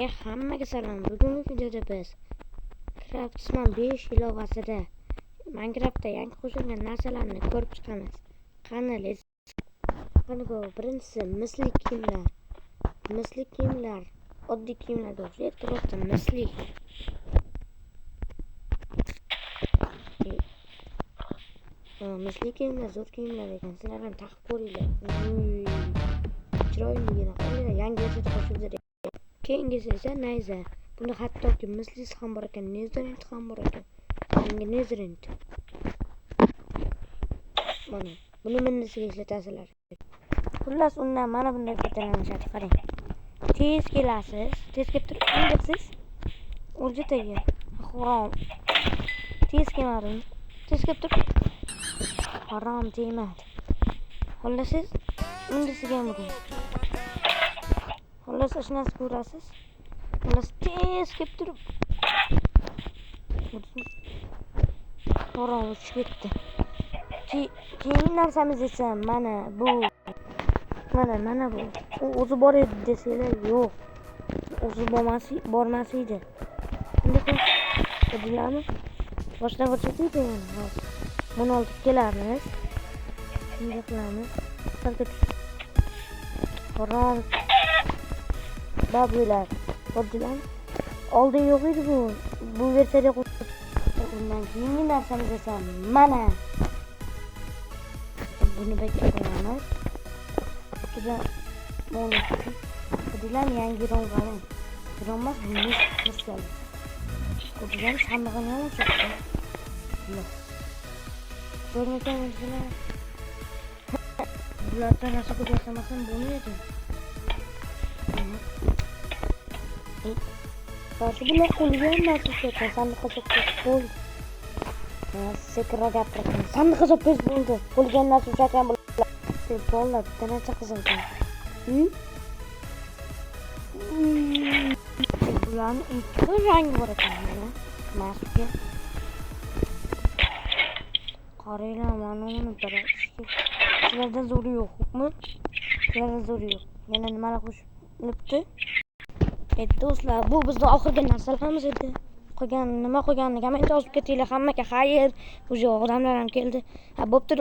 Hammaga salom. Bugungi videoda biz Craftsman 5 ilovasida Minecraftda yangi qo'shilgan narsalarni ko'rib chiqamiz. Qani birinchisi misli kiyimlar. Oddiy kiyimlarga o'xshaydi, biroq misli. Misli kiyimlar zo'r kiyimlar ekan. Sizlar ham taqib ko'ringlar. Chiroyligina qaranglar, yangi versiyada qo'shildi. Keyingisi esa nayza. Bunda hattoki mislisi ham bor ekan, nezerint ham bor ekan. Yangi nezerint. Mana buni minnisiga ishlatasizlar. Xullas undan mana bunday foydalanishadi. Qarang. Tez kelasiz, tez kelib turib indirsiz. O'rjitaga. Harom. Tez kelmadim. Tez kelib turib. Harom tegmadi. Xullas siz indisiga muring. Xullas ashnasi ko'rasiz. Xullas tez kelib turib. Harom uçib ketdi. Keyingi narsamiz esa mana bu. Mana bu. U o'zi bor edi desanglar, yo'q. O'zi bormas edi. Lekin bilaman. Boshdan ko'rsatib yana. Buni olib kelamiz. Shunday qilamiz. Harom. Babular. Ko'rdinglarmi? Oldin yo'q edi bu. Bu versiyada undan keyingi narsamiz esa mana. Buni beklaymiz. Juda mo'min. Ko'rdinglarmi? Yangi rang qarang. Rangmas bunday misol. Ko'rdinglarmi? Sandig'ini ham ochdi. Ko'rmaysizlar. Bulardan narsa ko'rsamasam bo'lmaydi. Qarshi bular qo'liga narsa ketdi. Sandiqqa so'kib qo'l. Sekra gapirgan. Sandiqqa so'kib bo'ldi. Qo'liga narsa ushlatgan bo'ladi. Bolalar bitta narsa qizildi. Bularning ikki rangi bor ekan. Masga. Qaranglar, mana uni bir ishga. Sizlarda zo'ri yo'qmi? Sizlarda zo'ri yo'q. Yana nimalar qo'shilibdi? Do'stlar, bu bizning oxirgi narsalarimiz edi. Nima qo'yganini komment yozib ketinglar. Hammaga xayr. O'sha odamlar ham keldi. Bo'pti.